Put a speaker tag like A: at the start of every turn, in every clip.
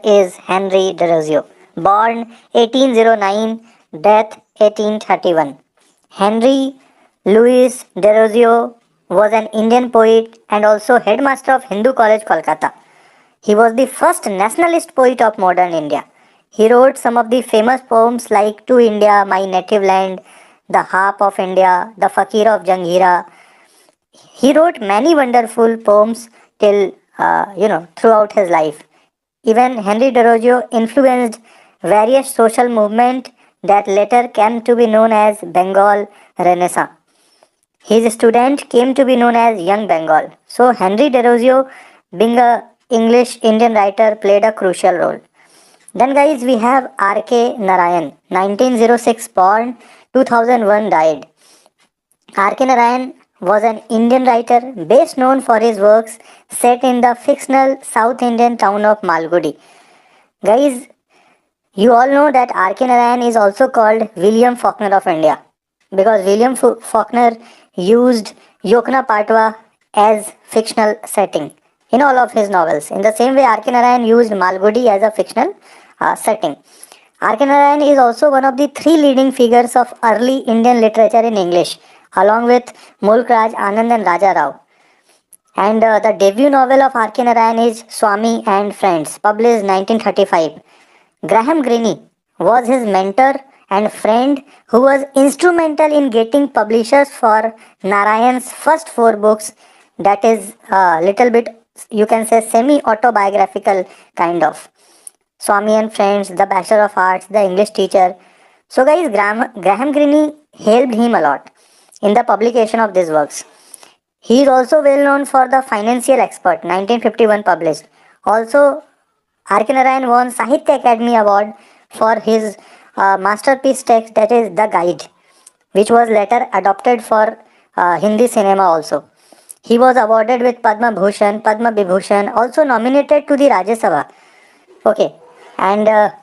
A: is Henry Derozio, born 1809, death 1831. Henry Louis Derozio was an Indian poet and also headmaster of Hindu College, Kolkata. He was the first nationalist poet of modern India. He wrote some of the famous poems like To India, My Native Land, The Harp of India, The Fakir of Janghira. He wrote many wonderful poems till throughout his life. Even Henry Derozio influenced various social movements that later came to be known as Bengal Renaissance. His student came to be known as Young Bengal. So Henry Derozio, being a English Indian writer, played a crucial role. Then guys we have R.K. Narayan, 1906 born, 2001 died. R.K. Narayan was an Indian writer best known for his works set in the fictional South Indian town of Malgudi. Guys, you all know that R.K. Narayan is also called William Faulkner of India because William Faulkner used Yokna Patwa as fictional setting in all of his novels. In the same way, R.K. Narayan used Malgudi as a fictional setting. R.K. Narayan is also one of the three leading figures of early Indian literature in English, along with Mulk Raj Anand and Raja Rao. And the debut novel of R.K. Narayan is Swami and Friends, published 1935. Graham Greene was his mentor and friend who was instrumental in getting publishers for Narayan's first four books, that is a little bit, you can say, semi autobiographical kind of. Swami and Friends, The Bachelor of Arts, The English Teacher. So, guys, Graham Greene helped him a lot in the publication of these works. He is also well known for The Financial Expert, 1951 published. Also, R.K. Narayan won Sahitya Academy Award for his masterpiece text, that is The Guide, which was later adopted for Hindi cinema also. He was awarded with Padma Bhushan, Padma Vibhushan, also nominated to the Rajya Sabha. Okay, and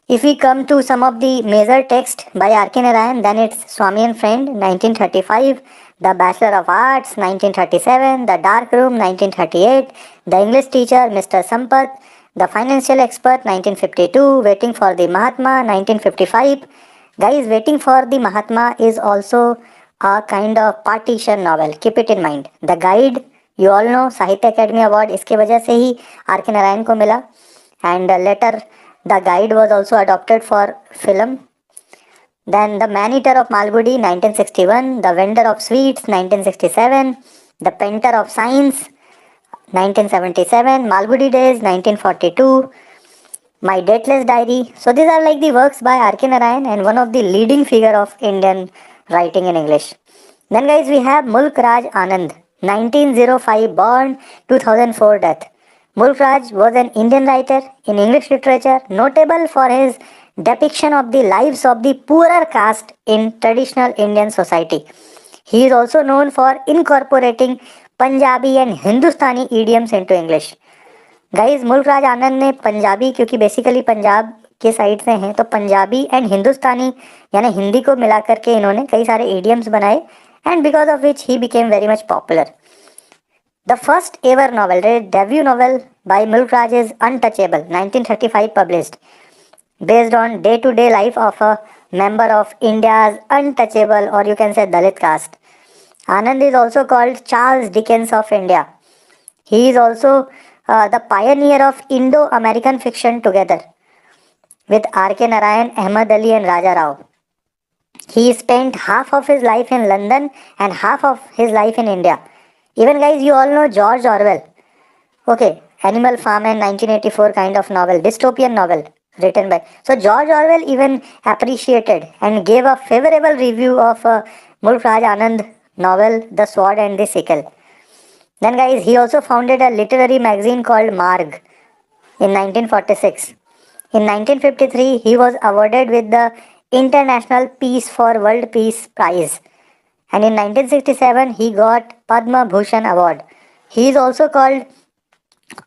A: if we come to some of the major text by R.K. Narayan, then it's Swami and Friend, 1935, The Bachelor of Arts, 1937, The Dark Room, 1938, The English Teacher, Mr. Sampath, The Financial Expert, 1952, Waiting for the Mahatma, 1955. Guys, Waiting for the Mahatma is also a kind of partition novel. Keep it in mind. The Guide, you all know, साहित्य Akademi award इसके वजह से ही are के नारायण को मिला. And later the Guide was also adopted for film. Then The Man-Eater of Malgudi, 1961, The Vendor of Sweets, 1967, The Painter of Science, 1977, Malgudi Days, 1942, My Dateless Diary. So these are like the works by R.K. Narayan and one of the leading figure of Indian writing in English. Then guys we have Mulk Raj Anand, 1905 born, 2004 death. Mulk Raj was an Indian writer in English literature notable for his depiction of the lives of the poorer caste in traditional Indian society. He is also known for incorporating Punjabi and Hindustani idioms into English. Guys मुल्क राज आनंद ने पंजाबी, क्योंकि basically Punjab के side से हैं, तो Punjabi and हिंदुस्तानी यानी हिंदी को मिला करके इन्होंने कई सारे इडियम्स बनाए and because of which he became very much popular. The first ever novel, debut novel bye मुल्क राज is untouchable, 1935 published, based on day-to-day life of a member of India's untouchable, or you can say Dalit caste. Anand is also called Charles Dickens of India. He is also the pioneer of Indo-American fiction together with R.K. Narayan, Ahmad Ali and Raja Rao. He spent half of his life in London and half of his life in India. Even guys, you all know George Orwell. Okay, Animal Farm and 1984 kind of novel, dystopian novel written by. So George Orwell even appreciated and gave a favorable review of Mulk Raj Anand novel The Sword and the Sickle. Then guys, he also founded a literary magazine called Marg in 1946. In 1953, he was awarded with the International Peace for World Peace Prize. And in 1967, he got Padma Bhushan Award. He is also called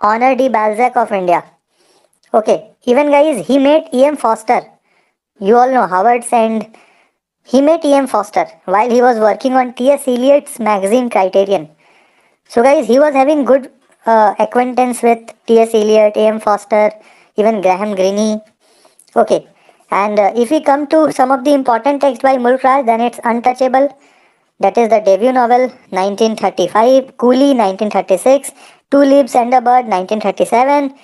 A: Honor de Balzac of India. Okay, even guys, he met E.M. Foster. You all know Howard's End. He met E.M. Foster while he was working on T.S. Eliot's magazine Criterion. So guys, he was having good acquaintance with T.S. Eliot, A.M. Foster, even Graham Greene. Okay, and if we come to some of the important texts by Mulk Raj, then it's Untouchable. That is the debut novel, 1935. Coolie, 1936. Two Leaves and a Bird, 1937.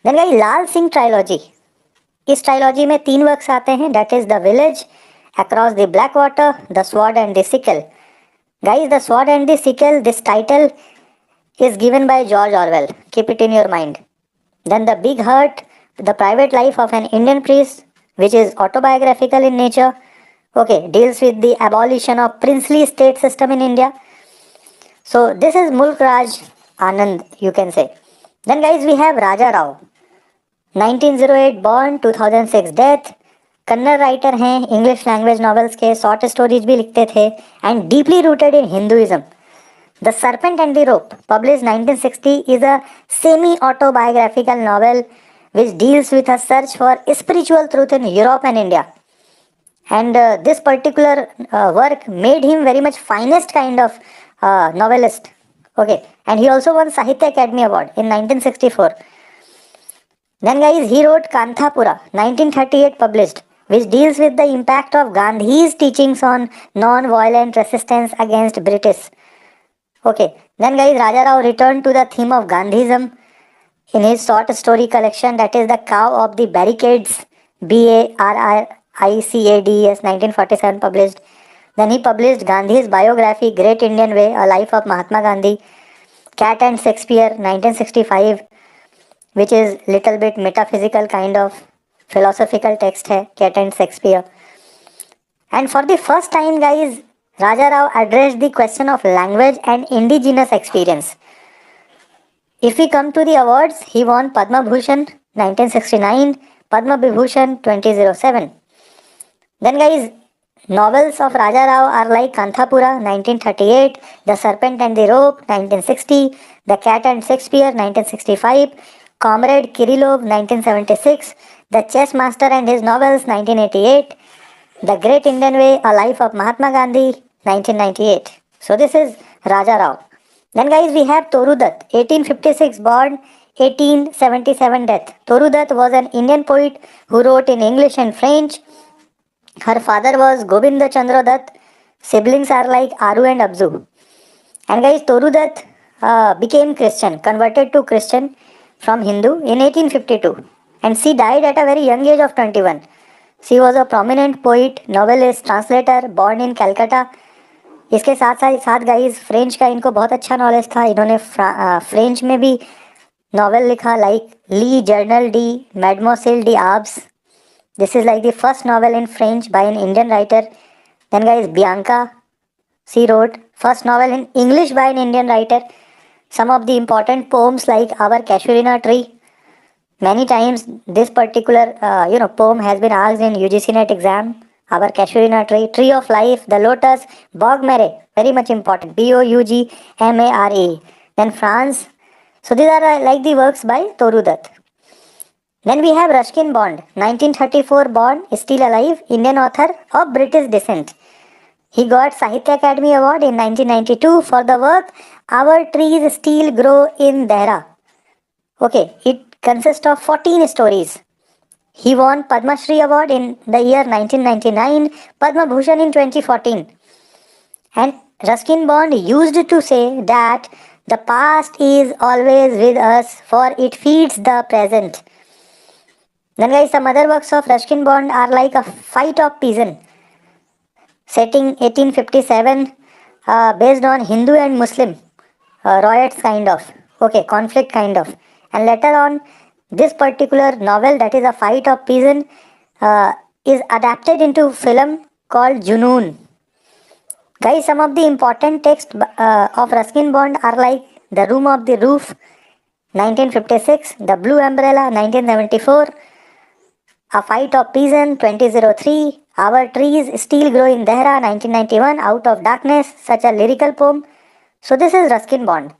A: Then guys, Lal Singh trilogy. इस trilogy में 3 works आते हैं. That is The Village, Across the Black Water, The Sword and the Sickle. Guys, The Sword and the Sickle, this title is given by George Orwell. Keep it in your mind. Then The Big Hurt, The Private Life of an Indian Priest, which is autobiographical in nature. Okay, deals with the abolition of princely state system in India. So this is Mulk Raj Anand, you can say. Then guys, we have Raja Rao. 1908 born, 2006 death. Kannada writer हैं, English language novels के, short stories भी लिखते थे, and deeply rooted in Hinduism. The serpent and the rope, published 1960, is a semi-autobiographical novel which deals with a search for spiritual truth in Europe and India. And this particular work made him very much finest kind of novelist. Okay, and he also won Sahitya Academy Award in 1964. Then guys, he wrote Kanthapura, 1938 published, which deals with the impact of Gandhi's teachings on non-violent resistance against British. Okay, then guys, Raja Rao returned to the theme of Gandhism in his short story collection, that is The Cow of the Barricades, BARRICADES, 1947 published. Then he published Gandhi's biography, Great Indian Way, A Life of Mahatma Gandhi, Cat and Shakespeare, 1965, which is little bit metaphysical kind of philosophical text है, Cat and Shakespeare. And for the first time guys, Raja Rao addressed the question of language and indigenous experience. If we come to the awards, he won Padma Bhushan 1969, Padma Vibhushan 2007. Then guys, novels of Raja Rao are like Kanthapura 1938, The Serpent and the Rope 1960, The Cat and Shakespeare 1965, Comrade Kirillov 1976, The Chess Master and His Novels 1988, The Great Indian Way, A Life of Mahatma Gandhi 1998. So this is Raja Rao. Then guys, we have Toru Dutt, 1856 born, 1877 death. Toru Dutt was an Indian poet who wrote in English and French. Her father was Govinda Chandra Dutt. Siblings are like Aru and Abzu. And guys, Toru Dutt became Christian, converted to Christian from Hindu in 1852. And she died at a very young age of 21. She was a prominent poet, novelist, translator, born in Calcutta. इसके साथ साथ guys French का इनको बहुत अच्छा knowledge था. इन्होंने French में भी नॉवेल लिखा like Le Journal de Mademoiselle d' Arvers. This is like the first novel in French by an Indian writer. Then guys Bianca, she wrote first novel in English by an Indian writer. Some of the important poems like Our Casuarina Tree. Many times this particular poem has been asked in UGC NET exam. Our Casuarina Tree, Tree of Life, The Lotus, Bogmere, very much important, Bougmare. Then France. So these are like the works by Toru Dutt. Then we have Ruskin Bond, 1934 born, still alive, Indian author of British descent. He got Sahitya Academy Award in 1992 for the work Our Trees Still Grow in Dehra. Okay, it consists of 14 stories. He won Padma Shri Award in the year 1999, Padma Bhushan in 2014. And Ruskin Bond used to say that the past is always with us for it feeds the present. Then guys, some other works of Ruskin Bond are like A Fight of Pigeon, setting 1857, based on Hindu and Muslim riots kind of, okay, conflict kind of. And later on, this particular novel, that is A Fight of Pigeon, is adapted into film called Junoon. Guys, some of the important texts of Ruskin Bond are like The Room of the Roof, 1956, The Blue Umbrella, 1974, A Fight of Pigeon, 2003, Our Trees Still Grow in Dehra, 1991, Out of Darkness, such a lyrical poem. So this is Ruskin Bond.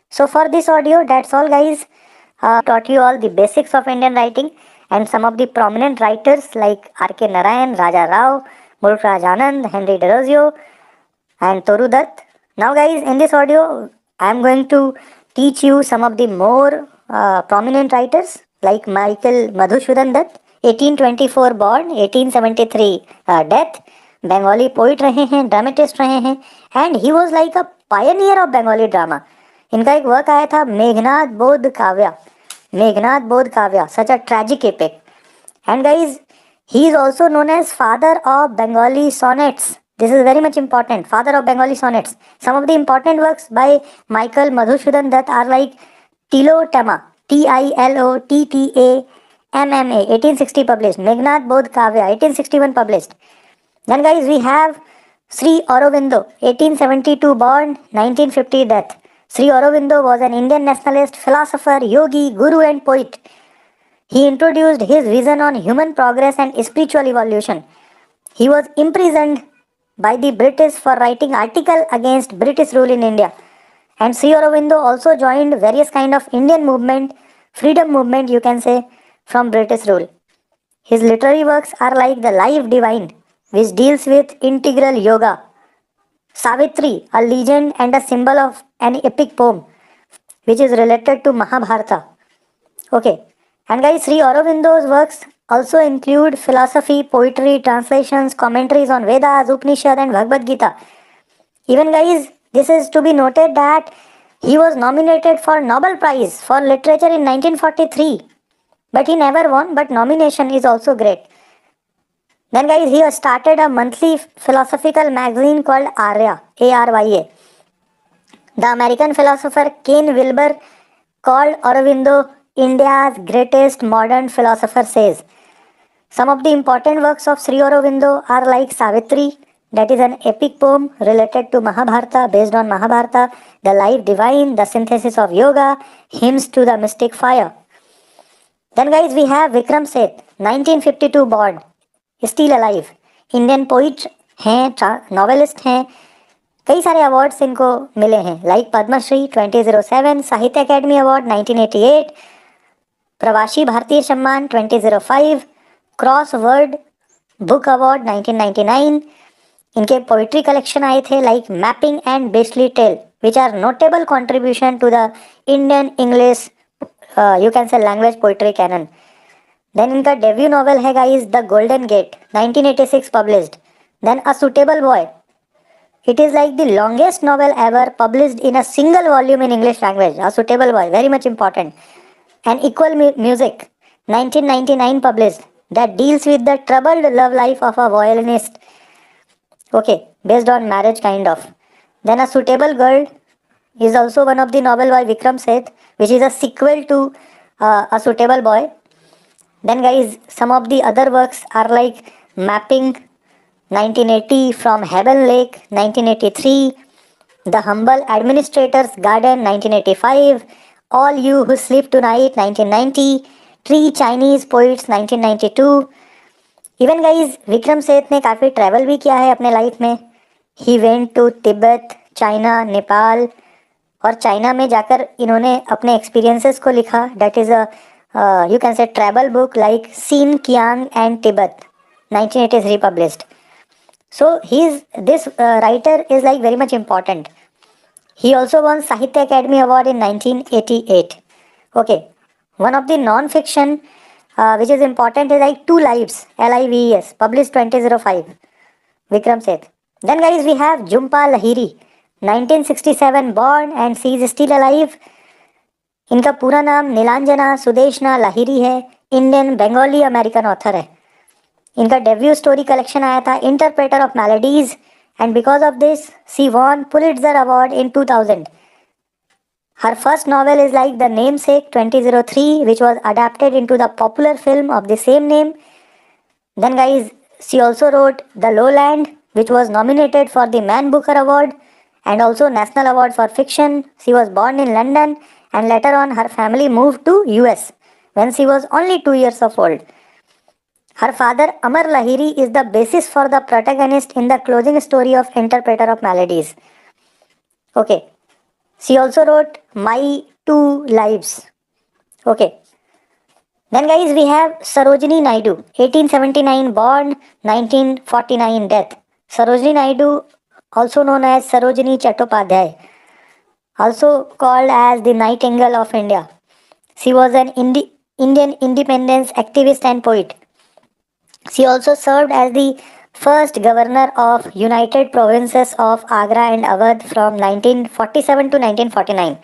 A: So for this audio, that's all guys. Taught you all the basics of Indian writing and some of the prominent writers like R.K. Narayan, Raja Rao, Mulk Raj Anand, Henry Derozio and Toru Dutt. Now guys, in this audio, I am going to teach you some of the more prominent writers like Michael Madhusudan Dutt, 1824 born, 1873 death, Bengali poet रहे हैं, dramatist रहे हैं, and he was like a pioneer of Bengali drama. इनका एक work आया था मेघनाद बोध काव्या, मेघनाद बोध Kavya, such a tragic epic. And guys, he is also known as father of Bengali sonnets. This is very much important. Father of Bengali sonnets. Some of the important works by Michael Madhusudan Dutt are like Tilotama, Tilottama, 1860 published. Meghnad Bodh Kavya, 1861 published. Then guys, we have Sri Aurobindo, 1872 born, 1950 death. Sri Aurobindo was an Indian nationalist, philosopher, yogi, guru and poet. He introduced his vision on human progress and spiritual evolution. He was imprisoned by the British for writing article against British rule in India. And Sri Aurobindo also joined various kind of Indian movement, freedom movement you can say, from British rule. His literary works are like The Life Divine, which deals with integral yoga, Savitri, a legend and a symbol of an epic poem, which is related to Mahabharata. Okay, and guys, Sri Aurobindo's works also include philosophy, poetry, translations, commentaries on Vedas, Upanishad, and Bhagavad Gita. Even guys, this is to be noted that he was nominated for Nobel Prize for Literature in 1943, but he never won. But nomination is also great. Then guys, he started a monthly philosophical magazine called Arya, Arya. The American philosopher Ken Wilber called Aurobindo India's greatest modern philosopher says. Some of the important works of Sri Aurobindo are like Savitri, that is an epic poem related to Mahabharata, based on Mahabharata, The Life Divine, The Synthesis of Yoga, Hymns to the Mystic Fire. Then guys, we have Vikram Seth, 1952 born, still alive. Indian poet हैं, novelist हैं, कई सारे awards इनको मिले हैं, like Padmashri 2007, साहित्य Akademi award 1988, प्रवासी भारतीय सम्मान 2005, क्रॉस वर्ड बुक अवार्ड 1999. इनके पोइट्री कलेक्शन आए थे like Mapping and Beastly Tale, which are notable contribution to the Indian English you can say language poetry canon. Then इनका डेब्यू नॉवल है guys The Golden Gate, 1986 published. Then A Suitable Boy, it is like the longest novel ever published in a single volume in English language. A Suitable Boy, very much important. And Equal Music, 1999 published, that deals with the troubled love life of a violinist. Okay, based on marriage kind of. Then A Suitable Girl is also one of the novel by Vikram Seth, which is a sequel to A Suitable Boy. Then guys, some of the other works are like Mapping, 1980, From Heaven Lake, 1983, The Humble Administrator's Garden, 1985, All You Who Sleep Tonight, 1990, Three Chinese Poets, 1992. Even guys Vikram Seth ने काफ़ी travel भी किया है अपने life में. He went to Tibet, China, Nepal, और China में जाकर इन्होंने अपने एक्सपीरियंसेस को लिखा. That is a you can say travel book like Sinkiang and Tibet, 1983 published. So this writer is like very much important. He also won Sahitya Academy Award in 1988. Okay, one of the non-fiction which is important is like Two Lives, Lives, published 2005, Vikram Seth. Then guys, we have Jhumpa Lahiri, 1967 born and she is still alive. इनका पूरा नाम नीलांजना सुदेशना लाहिरी है. Indian Bengali American author है. इनका debut story collection आया था interpreter of melodies, and because of this she von Pulitzer award in 2000. Her first novel is like the namesake 2003, which was adapted into the popular film of the same name. Then guys, she also wrote The Lowland, which was nominated for the Man Booker Award and also National Award for Fiction. She was born in London and later on her family moved to US when she was only 2 years of old. Her father Amar Lahiri is the basis for the protagonist in the closing story of Interpreter of Melodies. Okay, she also wrote My Two Lives. Okay, then guys, we have Sarojini Naidu, 1879 born, 1949 death. Sarojini Naidu, also known as Sarojini Chattopadhyay, also called as the Nightingale of India. She was an Indian independence activist and poet. She also served as the first governor of United Provinces of Agra and Awadh from 1947 to 1949.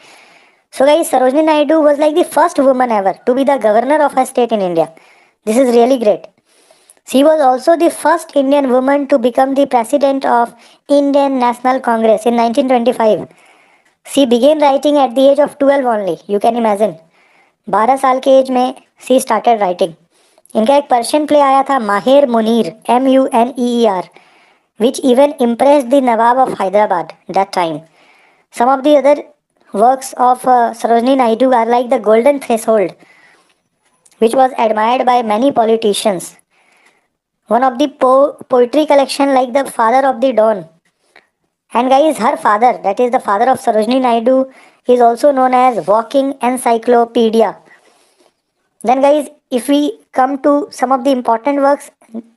A: So guys, Sarojini Naidu was like the first woman ever to be the governor of a state in India. This is really great. She was also the first Indian woman to become the president of Indian National Congress in 1925. She began writing at the age of 12 only. You can imagine. 12 साल के as में सी started writing. इनका एक Persian play आया था माहिर Munir MUNEER which even impressed the Nawab of Hyderabad that time. Some of the other works of Sarojini Naidu are like The Golden Threshold, which was admired by many politicians. One of the poetry collection like The Father of the Dawn. And guys, her father, that is the father of Sarojini Naidu, is also known as Walking Encyclopedia. Then guys, if we come to some of the important works,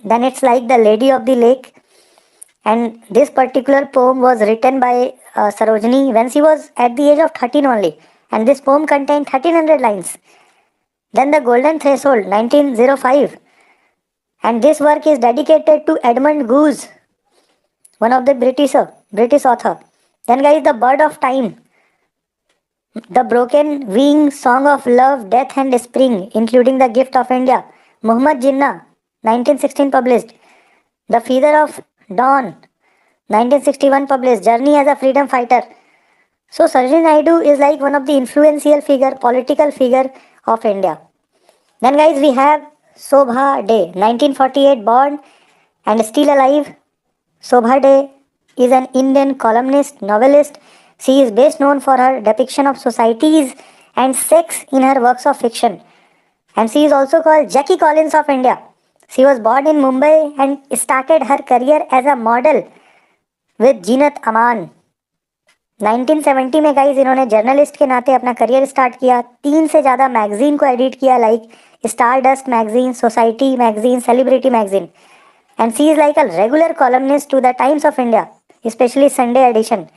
A: then it's like The Lady of the Lake. And this particular poem was written by Sarojini when she was at the age of 13 only. And this poem contained 1300 lines. Then The Golden Threshold, 1905. And this work is dedicated to Edmund Goose, one of the British author. Then guys, The Bird of Time, The Broken Wing, Song of Love, Death and Spring, including The Gift of India, Muhammad Jinnah, 1916 published. The Feather of Dawn, 1961 published, Journey as a Freedom Fighter. So Sarojini Naidu is like one of the influential political figure of India. Then guys, we have Sobha De, 1948 born and still alive. Sobha De is an Indian columnist, novelist. She is best known for her depiction of societies and sex in her works of fiction. And she is also called Jackie Collins of India. She was born in Mumbai and started her career as a model with Jeanat Aman. 1970 में guys इन्होंने journalist के नाते अपना career start किया. 3 से ज़्यादा magazine को edit किया, like star dust magazine, society magazine, celebrity magazine. And she is like a regular columnist to the Times of India, especially Sunday edition.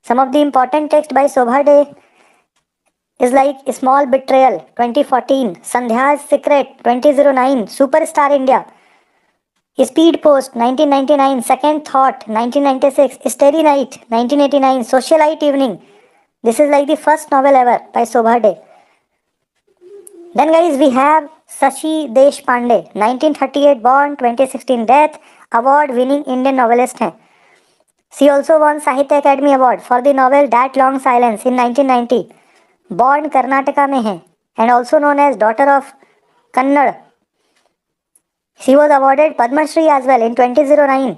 A: Some of the important text by Sobha De is like Small Betrayal, 2014, Sandhya's Secret, 2009, Superstar India, Speed Post, 1999, Second Thought, 1996, Starry Night, 1989, Socialite Evening. This is like the first novel ever by Sobha De. Then guys, we have Shashi Deshpande, 1938 born, 2016 death, award winning Indian novelist हैं. She also won Sahitya Academy Award for the novel That Long Silence in 1990. Born Karnataka में है and also known as daughter of Kannada. She was awarded Padma Shri as well in 2009.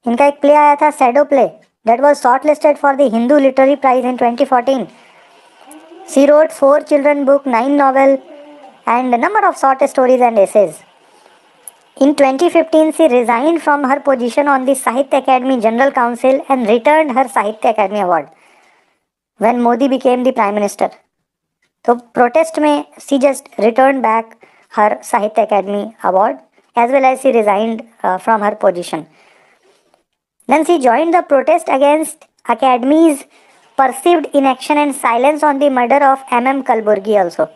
A: इनका एक play आया था Shadow Play that was shortlisted for the Hindu Literary Prize in 2014. She wrote 4 children book, 9 novel and a number of short stories and essays. In 2015, she resigned from her position on the Sahitya Academy General Council and returned her Sahitya Academy Award when Modi became the Prime Minister. So protest में she just returned back her Sahitya Academy Award as well as she resigned from her position. Then she joined the protest against Academy's perceived inaction and silence on the murder of M.M. Kalburgi also.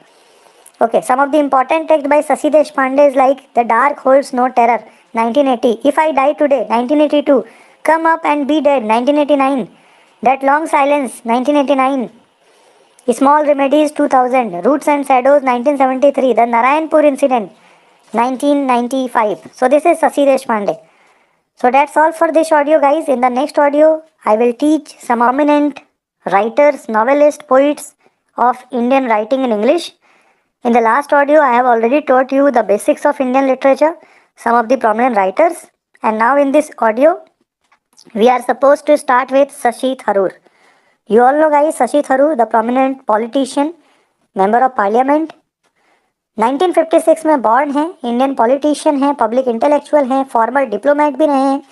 A: Okay, some of the important text by Shashi Deshpande is like The Dark Holds No Terror, 1980, If I Die Today, 1982, Come Up and Be Dead, 1989, That Long Silence, 1989, Small Remedies, 2000, Roots and Shadows, 1973, The Narayanpur Incident, 1995. So this is Shashi Deshpande. So that's all for this audio guys. In the next audio, I will teach some prominent writers, novelists, poets of Indian writing in English. In the last audio, I have already taught you the basics of Indian literature, some of the prominent writers. And now in this audio, we are supposed to start with Shashi Tharoor. You all know guys, Shashi Tharoor, the prominent politician, member of parliament. 1956 में born हैं, Indian politician हैं, public intellectual हैं, former diplomat भी रहे हैं.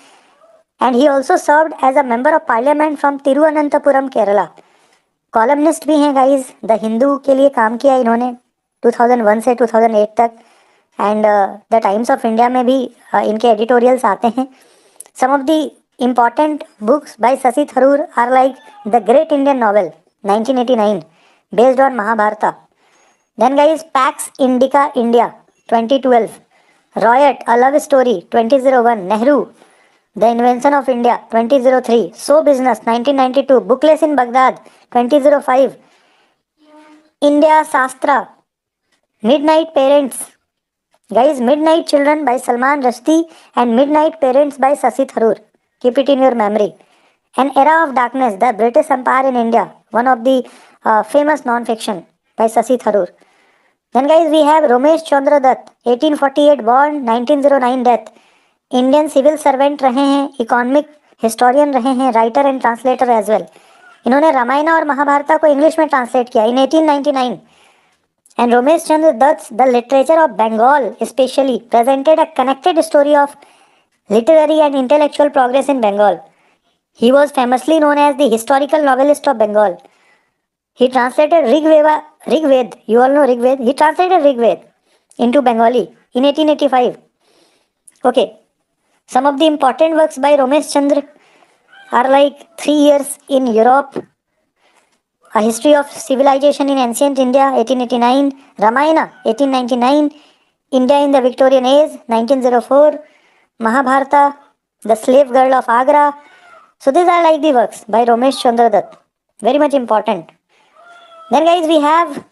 A: And he also served as a member of parliament from Tiruvananthapuram, Kerala. Columnist भी हैं guys, The Hindu के लिए काम किया इन्होंने 2001 से 2008 तक. And the Times of India में भी इनके एडिटोरियल्स आते हैं. Some of the important books by Shashi Tharoor are like the great Indian novel 1989 based on Mahabharata. Then guys, Pax Indica India 2012, Riot, A Love Story 2001, Nehru, The Invention of India 2003, So Business 1992, Bookless in Baghdad 2005, India Sastra, Midnight Parents. Guys, Midnight Children by Salman Rushdie and Midnight Parents by Sasi Tharoor. Keep it in your memory. An Era of Darkness, The British Empire in India, one of the famous non-fiction by Sasi Tharoor. Then guys, we have Romesh Chandra Dutt, 1848 born, 1909 death. Indian civil servant रहे हैं, economic historian रहे हैं, writer and translator as well. इन्होंने रामायण और महाभारत को English में translate किया इन 1899. And Ramesh Chandra Dutt's The Literature of Bengal especially presented a connected story of literary and intellectual progress in Bengal. He was famously known as the historical novelist of Bengal. He translated Rigved, you all know Rigved, he translated Rigved into Bengali in 1885. Okay, some of the important works by Ramesh Chandra are like 3 Years in Europe, A History of Civilization in Ancient India 1889, Ramayana 1899, India in the Victorian Age 1904, Mahabharata, The Slave Girl of Agra. So these are like the works by Ramesh Chandra Dutt. Very much important. Then guys, we have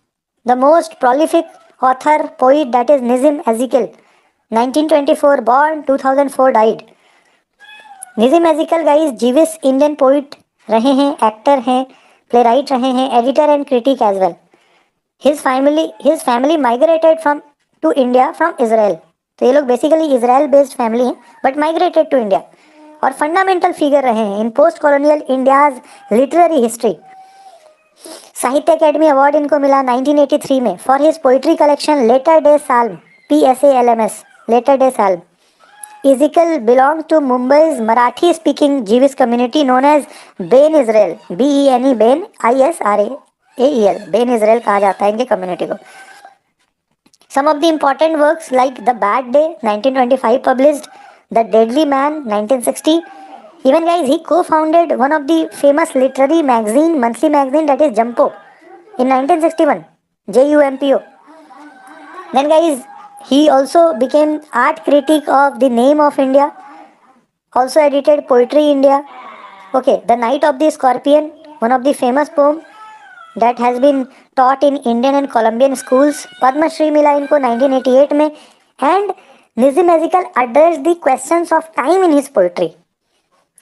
A: the most prolific author, poet, that is Nizam Ezekiel. 1924 born, 2004 died. Nizam Ezekiel guys, Jewish Indian poet रहे हैं, actor हैं, playwright रहे हैं, editor and critic as well. His family migrated to India from Israel. तो ये लोग basically Israel based family हैं but migrated to India और फंडामेंटल फिगर रहे हैं in post colonial India's literary history. Sahitya Akademi award इनको मिला 1983 में for his poetry collection latter day psalms, PSALMS, latter day psalms. Ezekiel belongs to Mumbai's Marathi-speaking Jewish community known as Ben Israel, BENE, Ben ISRAEL, Ben Israel कहा जाता है इनके community को. Some of the important works like The Bad Day 1925 published, The Deadly Man 1960. Even guys, he co-founded one of the famous literary magazine, monthly magazine, that is Jumpo in 1961, JUMPO. Then guys, he also became art critic of The Name of India, also edited Poetry India. Okay, The Night of the Scorpion, one of the famous poem that has been taught in Indian and Colombian schools. Padma Shri मिला इनको 1988 में. And Nizam Ezekiel addressed the questions of time in his poetry.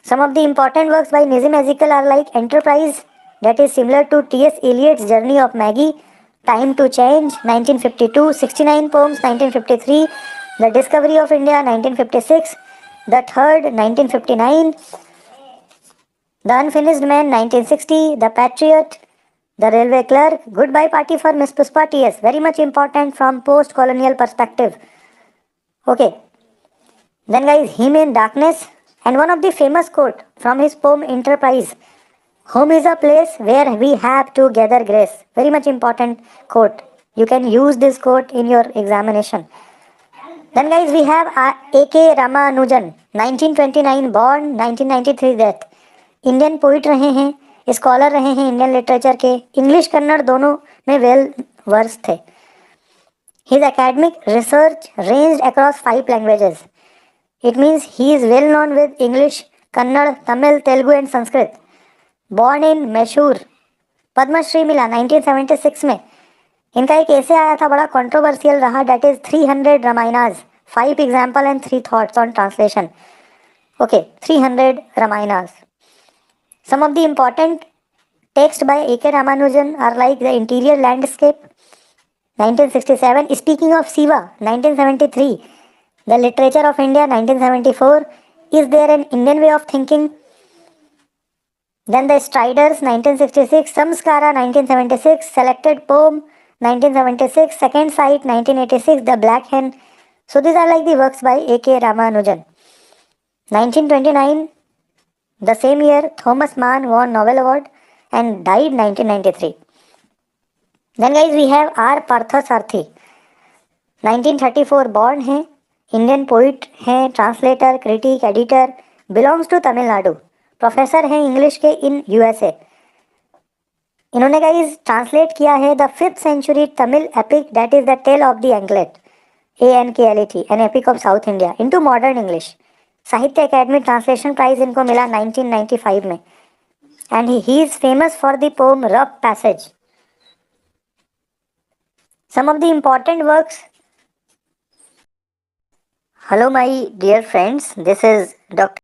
A: Some of the important works by Nizam Ezekiel are like Enterprise, that is similar to T.S. Eliot's Journey of Maggie, Time to Change 1952, 69 poems 1953, The Discovery of India 1956, The Third 1959, The Unfinished Man 1960, The Patriot, The Railway Clerk, Goodbye Party for Miss Puspa T.S. Very much important from post-colonial perspective. Okay. Then guys, Hymn in Darkness, and one of the famous quote from his poem Enterprise, Home is a place where we have to gather grace. Very much important quote. You can use this quote in your examination. Then guys, we have A.K. Ramanujan, 1929 born, 1993 death. Indian poet रहे हैं, scholar रहे हैं Indian literature के, English Kannada दोनों में well versed थे. His academic research ranged across 5 languages. It means he is well known with English, Kannada, Tamil, Telugu and Sanskrit. Born in Mysore. Padmashri मिला 1976 में. इनका एक ऐसे आया था बड़ा कंट्रोवर्शियल रहा, that is 300 Ramayanas, 5 example and 3 thoughts on translation. Okay, 300 Ramayanas. Some of the important texts by A.K. Ramanujan are like The Interior Landscape 1967, Speaking of Shiva 1973, The Literature of India 1974, Is There an Indian Way of Thinking? Then The Striders 1966, Samskara 1976, Selected Poem 1976, Second Sight 1986, The Black Hen. So these are like the works by A.K. Ramanujan. 1929, the same year, Thomas Mann won Nobel Award and died 1993. Then guys, we have R. Parthasarathi. 1934 born है, Indian poet हैं, translator, critic, editor, belongs to Tamil Nadu, professor हैं English के in USA. इन्होंने guys translate किया है the 5th century Tamil epic that is the tale of the anklet, ANKLET, an epic of south India, into modern English. Sahitya Akademi translation prize इनको मिला 1995 में। And he is famous for the poem rough passage. Some of the important works. Hello my dear friends, this is doctor